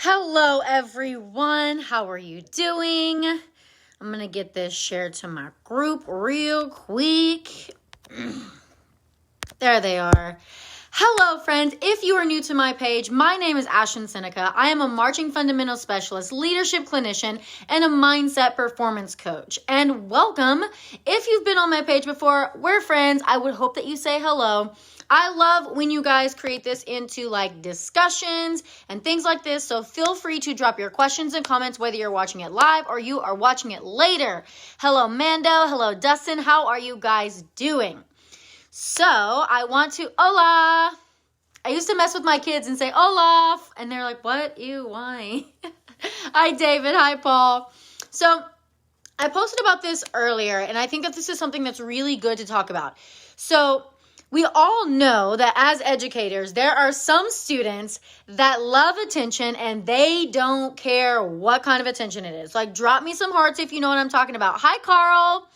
Hello, everyone. How are you doing? I'm going to get this shared to my group real quick. There they are. Hello, friends. If you are new to my page, my name is Ashlyn Seneca. I am a marching fundamental specialist, leadership clinician, and a mindset performance coach. And welcome. If you've been on my page before, we're friends. I would hope that you say hello. I love when you guys create this into like discussions and things like this. So feel free to drop your questions and comments, whether you're watching it live or you are watching it later. Hello, Mando. Hello, Dustin. How are you guys doing? So I want to, hola. I used to mess with my kids and say, Olaf. And they're like, what? Ew, why? Hi, David. Hi, Paul. So I posted about this earlier, and I think that this is something that's really good to talk about. So we all know that as educators, there are some students that love attention and they don't care what kind of attention it is. Like, drop me some hearts if you know what I'm talking about. Hi, Carl.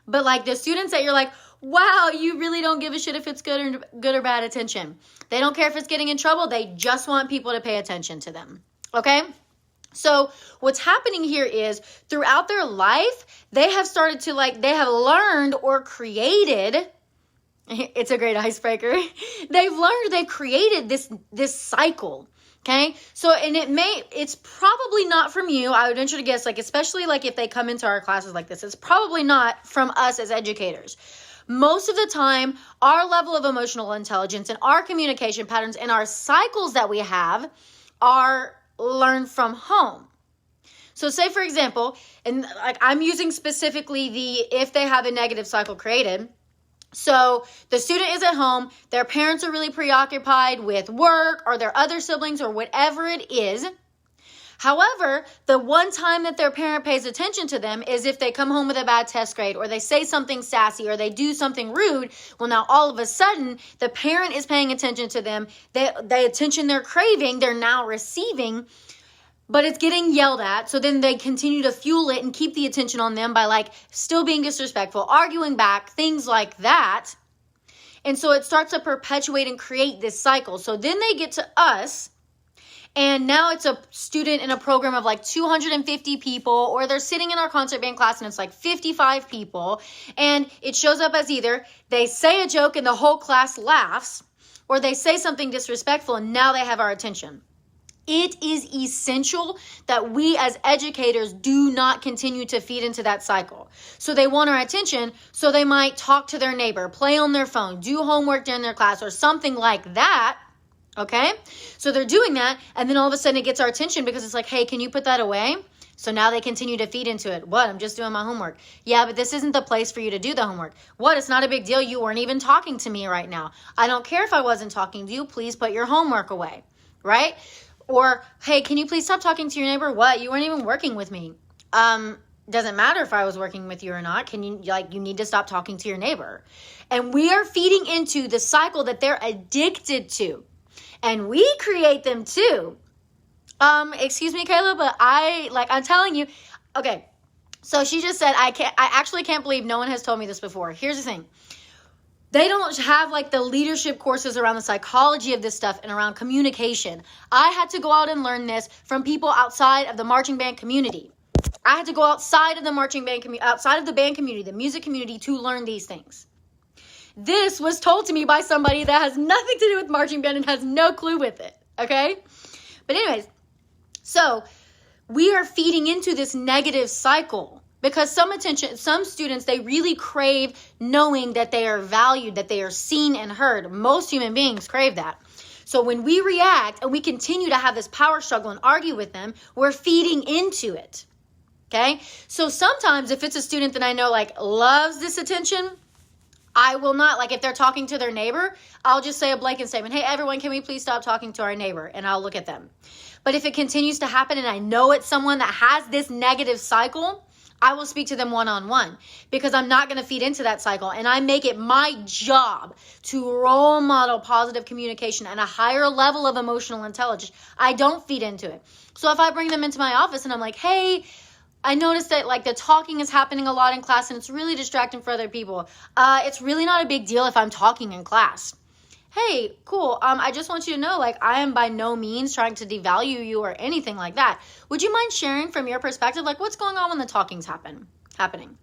But like the students that you're like, wow, you really don't give a shit if it's good or bad attention. They don't care if it's getting in trouble. They just want people to pay attention to them. Okay? So what's happening here is throughout their life, they have started to they have learned or created. It's a great icebreaker. They've created this cycle. Okay. So, and it's probably not from you. I would venture to guess, especially if they come into our classes like this, it's probably not from us as educators. Most of the time, our level of emotional intelligence and our communication patterns and our cycles that we have are learned from home. So say, for example, and I'm using specifically if they have a negative cycle created. So the student is at home, their parents are really preoccupied with work or their other siblings or whatever it is. However, the one time that their parent pays attention to them is if they come home with a bad test grade or they say something sassy or they do something rude. Well, now all of a sudden, the parent is paying attention to them. The attention they're craving, they're now receiving, but it's getting yelled at. So then they continue to fuel it and keep the attention on them by still being disrespectful, arguing back, things like that. And so it starts to perpetuate and create this cycle. So then they get to us, and now it's a student in a program of 250 people, or they're sitting in our concert band class and it's 55 people. And it shows up as either they say a joke and the whole class laughs, or they say something disrespectful and now they have our attention. It is essential that we as educators do not continue to feed into that cycle. So they want our attention, so they might talk to their neighbor, play on their phone, do homework during their class, or something like that. Okay? So they're doing that, and then all of a sudden it gets our attention because it's hey, can you put that away? So now they continue to feed into it. What? I'm just doing my homework. Yeah, but this isn't the place for you to do the homework. What? It's not a big deal. You weren't even talking to me right now. I don't care if I wasn't talking to you. Please put your homework away. Right? Or, hey, can you please stop talking to your neighbor? What? You weren't even working with me. Doesn't matter if I was working with you or not. Can you, you need to stop talking to your neighbor. And we are feeding into the cycle that they're addicted to. And we create them too. Excuse me, Kayla, but I'm telling you. Okay, so she just said, I actually can't believe no one has told me this before. Here's the thing. They don't have the leadership courses around the psychology of this stuff and around communication. I had to go out and learn this from people outside of the marching band community. I had to go outside of the marching band community, outside of the band community, the music community, to learn these things. This was told to me by somebody that has nothing to do with marching band and has no clue with it. Okay? But anyways, so we are feeding into this negative cycle. Because some students, they really crave knowing that they are valued, that they are seen and heard. Most human beings crave that. So when we react and we continue to have this power struggle and argue with them, we're feeding into it. Okay? So sometimes if it's a student that I know loves this attention, I will not, if they're talking to their neighbor, I'll just say a blanket statement. Hey, everyone, can we please stop talking to our neighbor? And I'll look at them. But if it continues to happen and I know it's someone that has this negative cycle, I will speak to them one-on-one because I'm not going to feed into that cycle. And I make it my job to role model positive communication and a higher level of emotional intelligence. I don't feed into it. So if I bring them into my office and I'm like, hey, I noticed that the talking is happening a lot in class and it's really distracting for other people. It's really not a big deal if I'm talking in class. hey, cool. I just want you to know, like, I am by no means trying to devalue you or anything like that. Would you mind sharing from your perspective, like, what's going on when the talking's happening?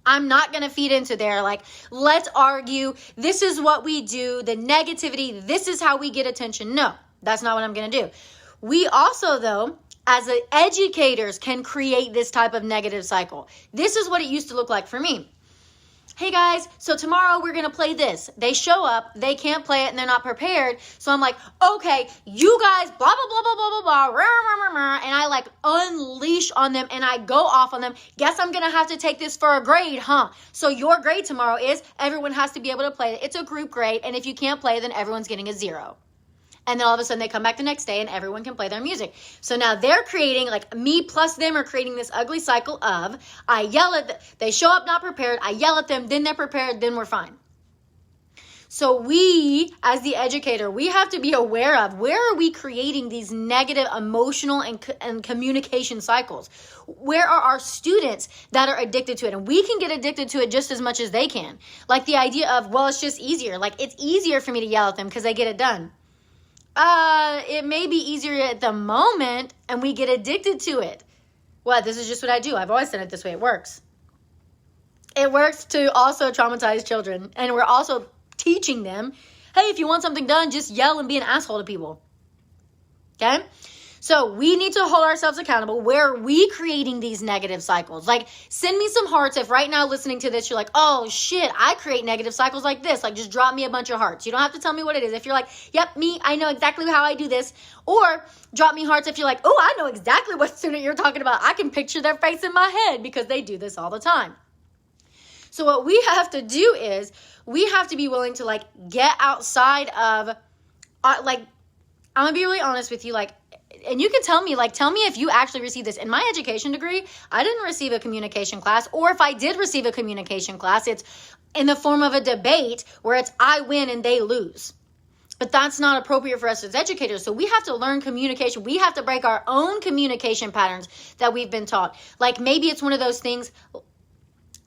I'm not going to feed into there, like, let's argue. This is what we do. The negativity. This is how we get attention. No, that's not what I'm going to do. We also, though, as educators, can create this type of negative cycle. This is what it used to look like for me. Hey guys, so tomorrow we're going to play this. They show up, they can't play it, and they're not prepared. So I'm like, okay, you guys, blah, blah, blah, blah, blah, blah, blah, rah, rah, rah, rah, and I like unleash on them and I go off on them. Guess I'm going to have to take this for a grade, huh? So your grade tomorrow is everyone has to be able to play it. It's a group grade, and if you can't play, then everyone's getting a 0. And then all of a sudden they come back the next day and everyone can play their music. So now they're creating, like me plus them are creating this ugly cycle of, I yell at them, they show up not prepared, I yell at them, then they're prepared, then we're fine. So we, as the educator, we have to be aware of where are we creating these negative emotional and communication cycles? Where are our students that are addicted to it? And we can get addicted to it just as much as they can. Like the idea of, well, it's just easier. Like it's easier for me to yell at them because they get it done. It may be easier at the moment and we get addicted to it. Well, this is just what I do. I've always done it this way. It works. It works to also traumatize children. And we're also teaching them, hey, if you want something done, just yell and be an asshole to people. Okay? So we need to hold ourselves accountable. Where are we creating these negative cycles? Like, send me some hearts if right now listening to this, you're like, oh shit, I create negative cycles like this. Like, just drop me a bunch of hearts. You don't have to tell me what it is. If you're like, yep, me, I know exactly how I do this. Or drop me hearts if you're like, oh, I know exactly what student you're talking about. I can picture their face in my head because they do this all the time. So what we have to do is we have to be willing to like get outside of, like, I'm going to be really honest with you, like, and you can tell me if you actually received this. In my education degree, I didn't receive a communication class, or if I did receive a communication class, it's in the form of a debate where it's I win and they lose. But that's not appropriate for us as educators. So we have to learn communication. We have to break our own communication patterns that we've been taught. Like maybe it's one of those things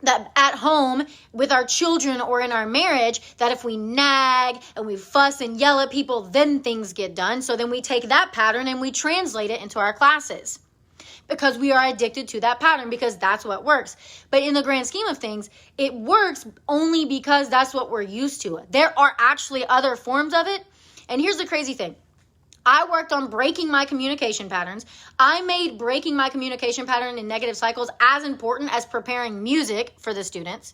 that at home with our children or in our marriage, that if we nag and we fuss and yell at people, then things get done. So then we take that pattern and we translate it into our classes because we are addicted to that pattern because that's what works. But in the grand scheme of things, it works only because that's what we're used to. There are actually other forms of it. And here's the crazy thing. I worked on breaking my communication patterns. I made breaking my communication pattern in negative cycles as important as preparing music for the students.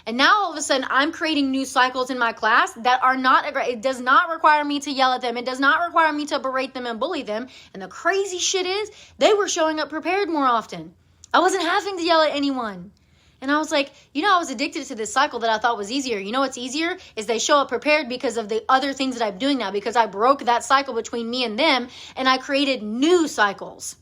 And now all of a sudden I'm creating new cycles in my class that are not, it does not require me to yell at them. It does not require me to berate them and bully them. And the crazy shit is they were showing up prepared more often. I wasn't having to yell at anyone. And I was like, I was addicted to this cycle that I thought was easier. You know what's easier is they show up prepared because of the other things that I'm doing now, because I broke that cycle between me and them and I created new cycles.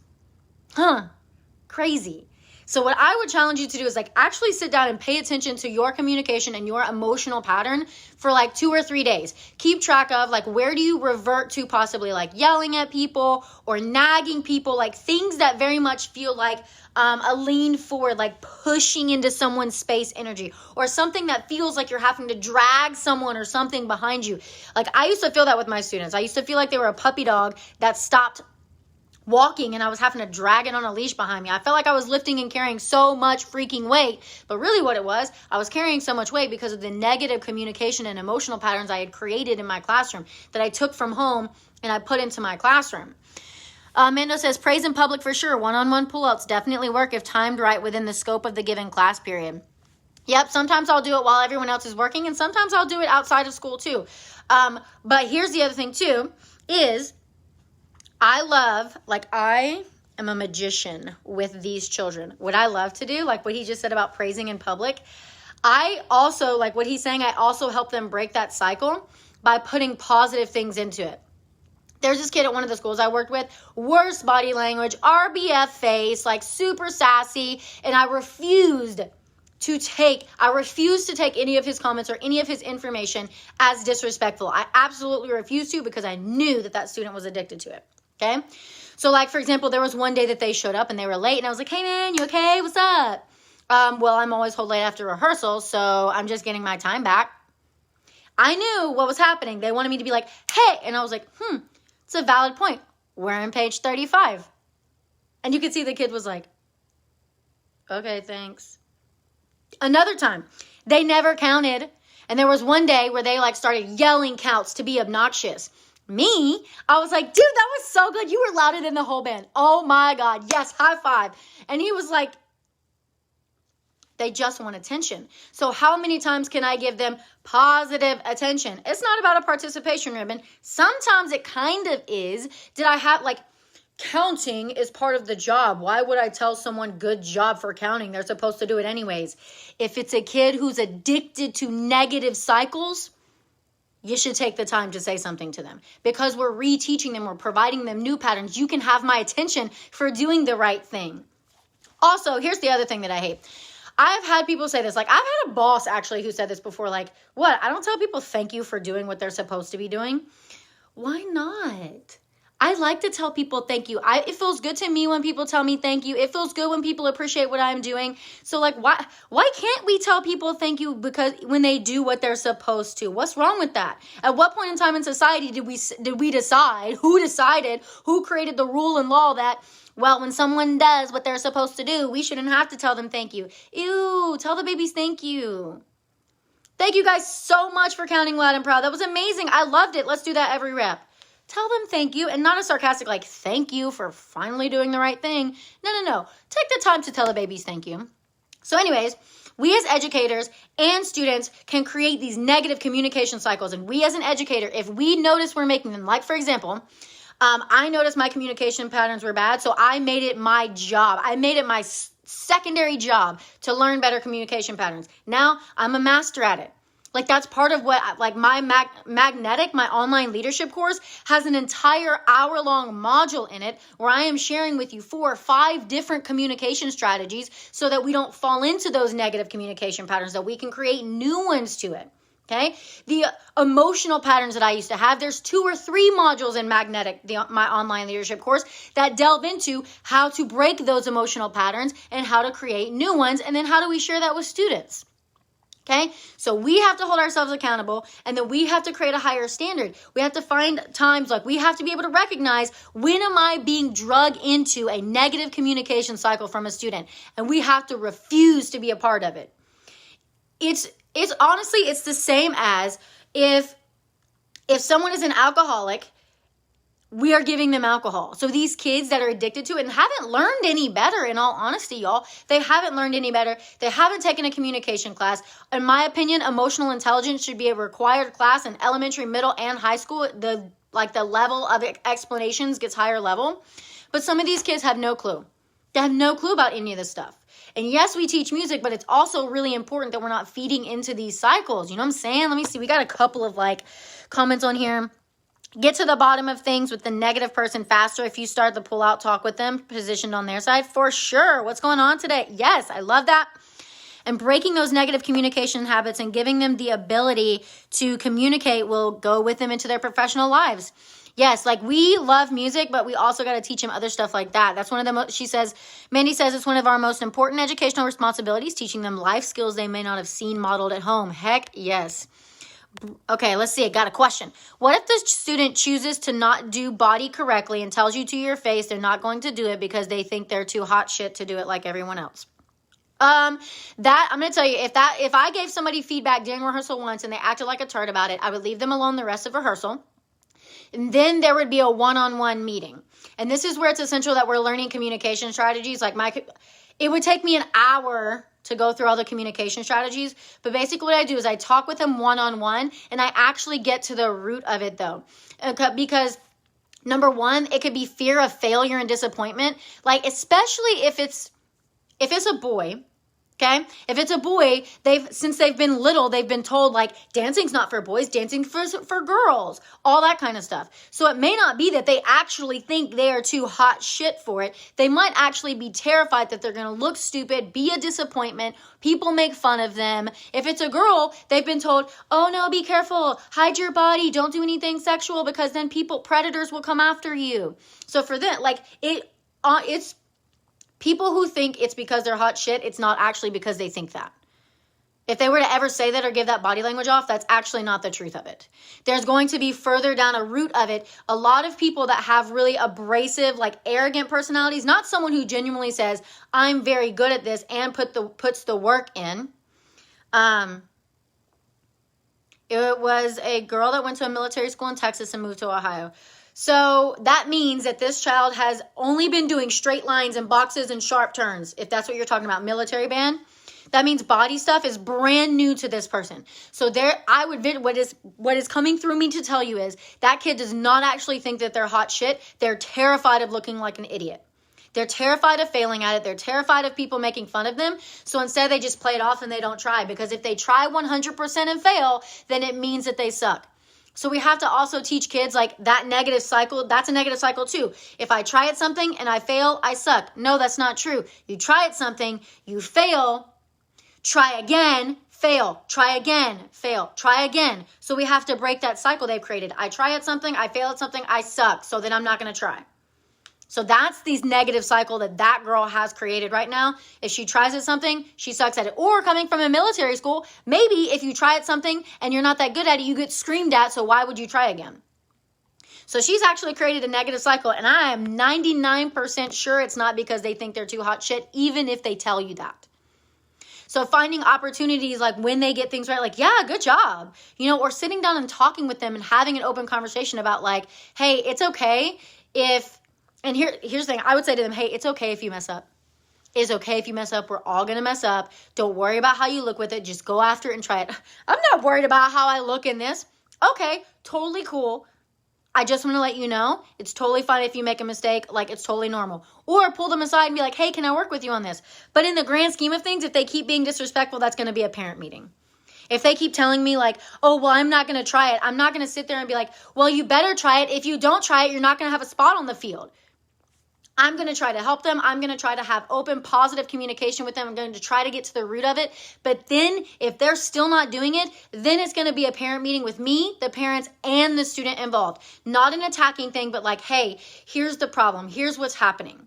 Crazy. So what I would challenge you to do is like actually sit down and pay attention to your communication and your emotional pattern for like 2 or 3 days. Keep track of like where do you revert to possibly like yelling at people or nagging people, like things that very much feel like a lean forward, like pushing into someone's space energy, or something that feels like you're having to drag someone or something behind you. Like I used to feel that with my students. I used to feel like they were a puppy dog that stopped walking and I was having to drag it on a leash behind me. I felt like I was lifting and carrying so much freaking weight, but really what it was, I was carrying so much weight because of the negative communication and emotional patterns I had created in my classroom that I took from home and I put into my classroom. Mando says, praise in public for sure. One-on-one pull-outs definitely work if timed right within the scope of the given class period. Yep, sometimes I'll do it while everyone else is working, and sometimes I'll do it outside of school too. But here's the other thing too, is I am a magician with these children. What I love to do, like what he just said about praising in public, I also, like what he's saying, I also help them break that cycle by putting positive things into it. There's this kid at one of the schools I worked with, worst body language, RBF face, like super sassy, and I refused to take any of his comments or any of his information as disrespectful. I absolutely refused to because I knew that student was addicted to it, okay? So like, for example, there was one day that they showed up and they were late, and I was like, hey man, you okay? What's up? Well, I'm always hold late after rehearsal, so I'm just getting my time back. I knew what was happening. They wanted me to be like, hey, and I was like, it's a valid point. We're on page 35. And you could see the kid was like, okay, thanks. Another time, they never counted. And there was one day where they like started yelling counts to be obnoxious. Me, I was like, dude, that was so good. You were louder than the whole band. Oh my God. Yes, high five. And he was like, they just want attention. So how many times can I give them positive attention? It's not about a participation ribbon. Sometimes it kind of is. Did I have like counting is part of the job. Why would I tell someone good job for counting? They're supposed to do it anyways. If it's a kid who's addicted to negative cycles, you should take the time to say something to them because we're reteaching them. We're providing them new patterns. You can have my attention for doing the right thing. Also, here's the other thing that I hate. I've had people say this, like I've had a boss actually who said this before, like, what? I don't tell people thank you for doing what they're supposed to be doing. Why not? I like to tell people thank you. It feels good to me when people tell me thank you. It feels good when people appreciate what I'm doing. So like, why can't we tell people thank you because when they do what they're supposed to? What's wrong with that? At what point in time in society did we decide, who created the rule and law that, well, when someone does what they're supposed to do, we shouldn't have to tell them thank you. Ew, tell the babies thank you. Thank you guys so much for counting loud and proud. That was amazing. I loved it. Let's do that every rep. Tell them thank you, and not a sarcastic like, thank you for finally doing the right thing. No. Take the time to tell the babies thank you. So anyways, we as educators and students can create these negative communication cycles. And we as an educator, if we notice we're making them, like for example, I noticed my communication patterns were bad, so I made it my job. I made it my secondary job to learn better communication patterns. Now I'm a master at it. Like that's part of what, like my my online leadership course has an entire hour-long module in it where I am sharing with you 4 or 5 different communication strategies so that we don't fall into those negative communication patterns, that we can create new ones to it. Okay, the emotional patterns that I used to have, there's 2 or 3 modules in my online leadership course that delve into how to break those emotional patterns and how to create new ones. And then how do we share that with students? Okay, so we have to hold ourselves accountable, and then we have to create a higher standard. We have to find times, like we have to be able to recognize, when am I being drugged into a negative communication cycle from a student? And we have to refuse to be a part of it. It's honestly, it's the same as if someone is an alcoholic, we are giving them alcohol. So these kids that are addicted to it and haven't learned any better, in all honesty, y'all, they haven't learned any better. They haven't taken a communication class. In my opinion, emotional intelligence should be a required class in elementary, middle, and high school. The level of explanations gets higher level. But some of these kids have no clue. They have no clue about any of this stuff. And yes, we teach music, but it's also really important that we're not feeding into these cycles. You know what I'm saying? Let me see. We got a couple of comments on here. Get to the bottom of things with the negative person faster if you start the pull-out talk with them positioned on their side. For sure. What's going on today? Yes, I love that. And breaking those negative communication habits and giving them the ability to communicate will go with them into their professional lives. Yes, we love music, but we also got to teach them other stuff like that. That's one of the Mandy says it's one of our most important educational responsibilities, teaching them life skills they may not have seen modeled at home. Heck yes. Okay, let's see. I got a question. What if the student chooses to not do body correctly and tells you to your face they're not going to do it because they think they're too hot shit to do it like everyone else? That I'm going to tell you, if I gave somebody feedback during rehearsal once and they acted like a turd about it, I would leave them alone the rest of rehearsal. And then there would be a one-on-one meeting. And this is where it's essential that we're learning communication strategies. It would take me an hour to go through all the communication strategies. But basically what I do is I talk with them one-on-one, and I actually get to the root of it though. Because number one, it could be fear of failure and disappointment. Especially if it's a boy. Okay? If it's a boy, since they've been little, they've been told dancing's not for boys, dancing for girls, all that kind of stuff. So it may not be that they actually think they are too hot shit for it. They might actually be terrified that they're going to look stupid, be a disappointment, people make fun of them. If it's a girl, they've been told, oh no, be careful, hide your body, don't do anything sexual because then predators will come after you. So for them, it's people who think it's because they're hot shit, it's not actually because they think that. If they were to ever say that or give that body language off, that's actually not the truth of it. There's going to be further down a root of it. A lot of people that have really abrasive, like arrogant personalities, not someone who genuinely says, I'm very good at this and puts the work in. It was a girl that went to a military school in Texas and moved to Ohio. So that means that this child has only been doing straight lines and boxes and sharp turns. If that's what you're talking about, military band. That means body stuff is brand new to this person. So what is coming through me to tell you is that kid does not actually think that they're hot shit. They're terrified of looking like an idiot. They're terrified of failing at it. They're terrified of people making fun of them. So instead they just play it off and they don't try. Because if they try 100% and fail, then it means that they suck. So we have to also teach kids like that negative cycle. That's a negative cycle too. If I try at something and I fail, I suck. No, that's not true. You try at something, you fail. Try again, fail, try again, fail, try again. So we have to break that cycle they've created. I try at something, I fail at something, I suck. So then I'm not going to try. So that's the negative cycle that girl has created right now. If she tries at something, she sucks at it. Or coming from a military school, maybe if you try at something and you're not that good at it, you get screamed at. So why would you try again? So she's actually created a negative cycle. And I am 99% sure it's not because they think they're too hot shit, even if they tell you that. So finding opportunities like when they get things right, like, yeah, good job, or sitting down and talking with them and having an open conversation about like, hey, it's okay and here's the thing, I would say to them, hey, it's okay if you mess up. It's okay if you mess up. We're all going to mess up. Don't worry about how you look with it. Just go after it and try it. I'm not worried about how I look in this. Okay, totally cool. I just want to let you know, it's totally fine if you make a mistake, like it's totally normal. Or pull them aside and be like, hey, can I work with you on this? But in the grand scheme of things, if they keep being disrespectful, that's going to be a parent meeting. If they keep telling me like, oh, well, I'm not going to try it. I'm not going to sit there and be like, well, you better try it. If you don't try it, you're not going to have a spot on the field. I'm going to try to help them. I'm going to try to have open, positive communication with them. I'm going to try to get to the root of it. But then if they're still not doing it, then it's going to be a parent meeting with me, the parents, and the student involved. Not an attacking thing, but like, hey, here's the problem. Here's what's happening.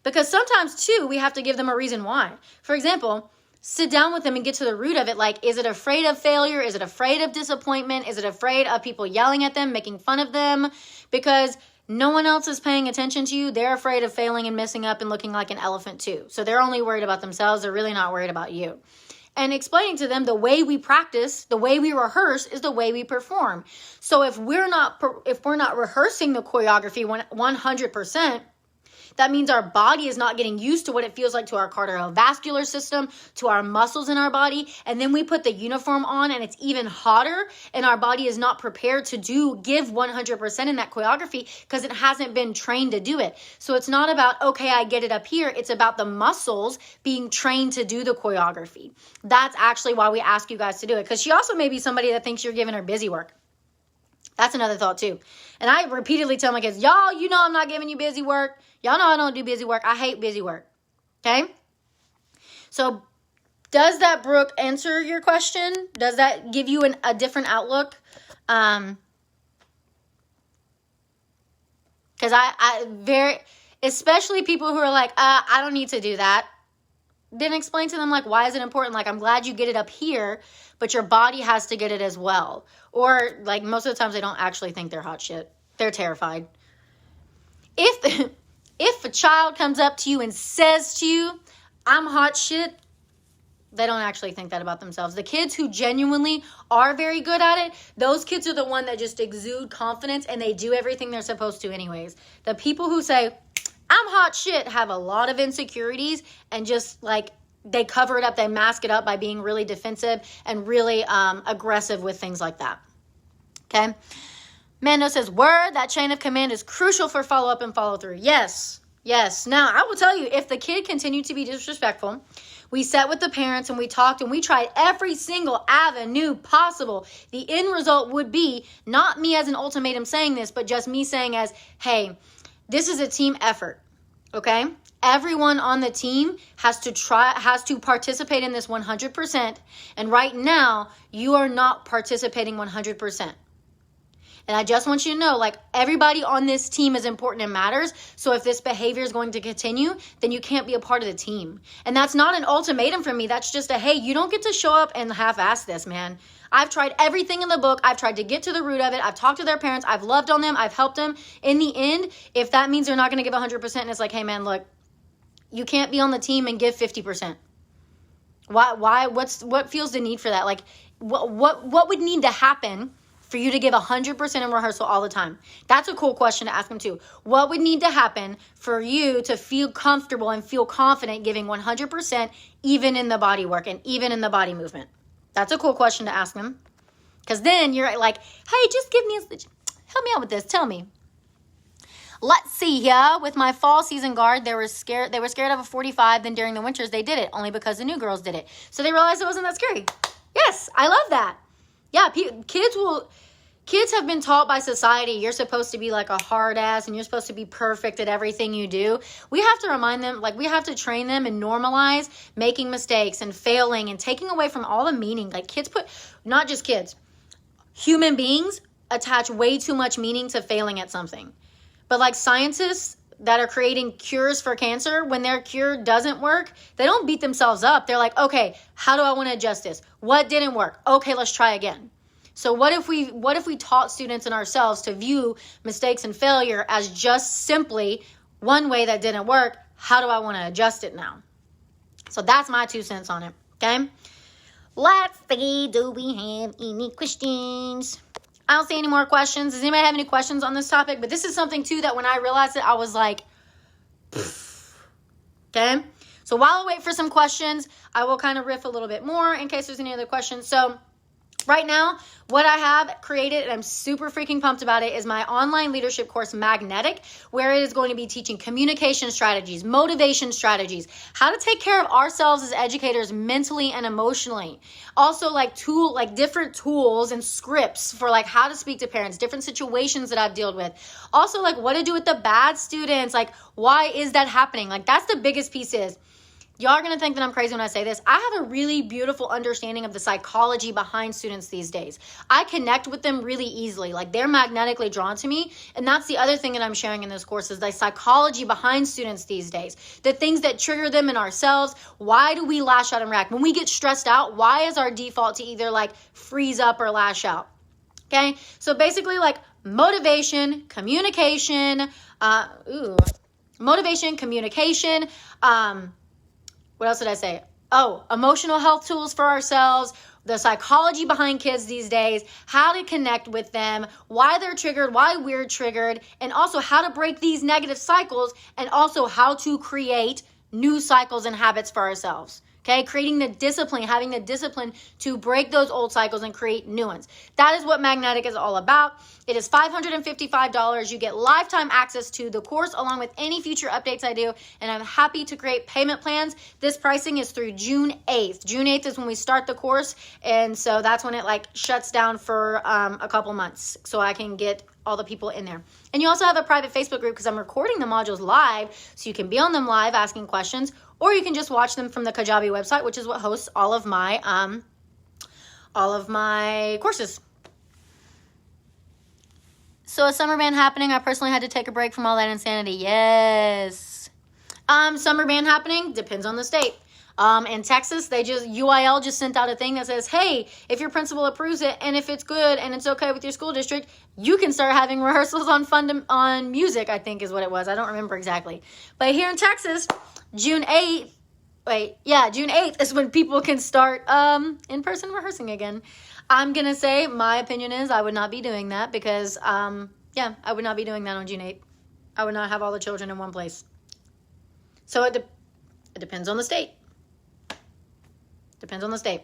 Because sometimes, too, we have to give them a reason why. For example, sit down with them and get to the root of it. Like, is it afraid of failure? Is it afraid of disappointment? Is it afraid of people yelling at them, making fun of them? Because no one else is paying attention to you. They're afraid of failing and messing up and looking like an elephant too. So they're only worried about themselves. They're really not worried about you. And explaining to them the way we practice, the way we rehearse is the way we perform. So if we're not rehearsing the choreography 100%, that means our body is not getting used to what it feels like to our cardiovascular system, to our muscles in our body. And then we put the uniform on and it's even hotter and our body is not prepared to give 100% in that choreography because it hasn't been trained to do it. So it's not about, okay, I get it up here. It's about the muscles being trained to do the choreography. That's actually why we ask you guys to do it. Because she also may be somebody that thinks you're giving her busy work. That's another thought too. And I repeatedly tell my kids, y'all, I'm not giving you busy work. Y'all know I don't do busy work. I hate busy work. Okay? So does that, Brooke, answer your question? Does that give you a different outlook? Because especially people who are like, I don't need to do that. Then explain to them, like, why is it important? Like, I'm glad you get it up here, but your body has to get it as well. Or, like, most of the times they don't actually think they're hot shit. They're terrified. If a child comes up to you and says to you, I'm hot shit, they don't actually think that about themselves. The kids who genuinely are very good at it, those kids are the one that just exude confidence and they do everything they're supposed to anyways. The people who say, I'm hot shit, have a lot of insecurities and just like they cover it up, they mask it up by being really defensive and really aggressive with things like that. Okay? Mando says, word, that chain of command is crucial for follow-up and follow-through. Yes. Now, I will tell you, if the kid continued to be disrespectful, we sat with the parents and we talked and we tried every single avenue possible. The end result would be not me as an ultimatum saying this, but just me saying as, hey, this is a team effort, okay? Everyone on the team has to participate in this 100%. And right now, you are not participating 100%. And I just want you to know, like, everybody on this team is important and matters. So if this behavior is going to continue, then you can't be a part of the team. And that's not an ultimatum from me. That's just a, hey, you don't get to show up and half-ass this, man. I've tried everything in the book. I've tried to get to the root of it. I've talked to their parents. I've loved on them. I've helped them. In the end, if that means they're not going to give 100% and it's like, hey, man, look, you can't be on the team and give 50%. Why? What feels the need for that? Like, what would need to happen for you to give 100% in rehearsal all the time? That's a cool question to ask them too. What would need to happen for you to feel comfortable and feel confident giving 100% even in the body work and even in the body movement? That's a cool question to ask them. Because then you're like, hey, just help me out with this. Tell me. Let's see here. With my fall season guard, they were scared of a 45. Then during the winters, they did it only because the new girls did it. So they realized it wasn't that scary. Yes, I love that. Yeah, kids have been taught by society, you're supposed to be like a hard ass and you're supposed to be perfect at everything you do. We have to remind them, like, we have to train them and normalize making mistakes and failing and taking away from all the meaning. Like, not just kids, human beings attach way too much meaning to failing at something. But like scientists that are creating cures for cancer, when their cure doesn't work, they don't beat themselves up. They're like, okay, how do I want to adjust this? What didn't work? Okay, let's try again. So what if we taught students and ourselves to view mistakes and failure as just simply one way that didn't work? How do I want to adjust it now? So that's my 2 cents on it, okay? Let's see, do we have any questions? I don't see any more questions. Does anybody have any questions on this topic? But this is something, too, that when I realized it, I was like, okay? So while I wait for some questions, I will kind of riff a little bit more in case there's any other questions. So right now, what I have created, and I'm super freaking pumped about it, is my online leadership course, Magnetic, where it is going to be teaching communication strategies, motivation strategies, how to take care of ourselves as educators mentally and emotionally. Also, like different tools and scripts for like how to speak to parents, different situations that I've dealt with. Also, like what to do with the bad students, like why is that happening? Like that's the biggest piece is. Y'all are going to think that I'm crazy when I say this. I have a really beautiful understanding of the psychology behind students these days. I connect with them really easily. Like they're magnetically drawn to me. And that's the other thing that I'm sharing in this course is the psychology behind students these days. The things that trigger them in ourselves. Why do we lash out and react? When we get stressed out, why is our default to either like freeze up or lash out? Okay. So basically like motivation, communication, what else did I say? Oh, emotional health tools for ourselves, the psychology behind kids these days, how to connect with them, why they're triggered, why we're triggered, and also how to break these negative cycles, and also how to create new cycles and habits for ourselves. Okay, creating the discipline, having the discipline to break those old cycles and create new ones. That is what Magnetic is all about. It is $555. You get lifetime access to the course along with any future updates I do, and I'm happy to create payment plans. This pricing is through June 8th. June 8th is when we start the course, and so that's when it like shuts down for a couple months so I can get all the people in there. And you also have a private Facebook group because I'm recording the modules live, so you can be on them live asking questions, or you can just watch them from the Kajabi website, which is what hosts all of my courses. So is summer band happening? I personally had to take a break from all that insanity. Yes. Summer band happening? Depends on the state. In Texas, UIL just sent out a thing that says, hey, if your principal approves it and if it's good and it's okay with your school district, you can start having rehearsals on music, I think is what it was. I don't remember exactly. But here in Texas, June 8th is when people can start in-person rehearsing again. I'm going to say my opinion is I would not be doing that because, I would not be doing that on June 8th. I would not have all the children in one place. So it depends on the state. Depends on the state.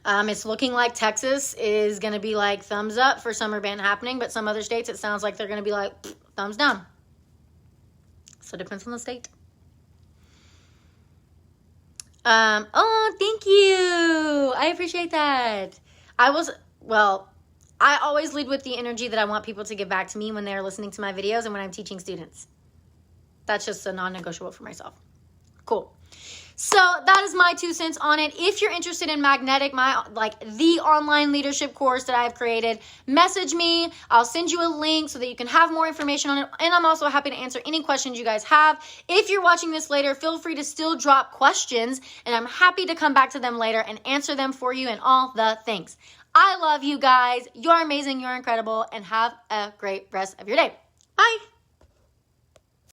It's looking like Texas is going to be like thumbs up for summer band happening, but some other states it sounds like they're going to be like thumbs down. So it depends on the state. Thank you. I appreciate that. I always lead with the energy that I want people to give back to me when they're listening to my videos and when I'm teaching students. That's just a non-negotiable for myself. Cool. So that is my 2 cents on it. If you're interested in Magnetic, the online leadership course that I've created, message me. I'll send you a link so that you can have more information on it. And I'm also happy to answer any questions you guys have. If you're watching this later, feel free to still drop questions, and I'm happy to come back to them later and answer them for you and all the things. I love you guys. You're amazing. You're incredible. And have a great rest of your day. Bye.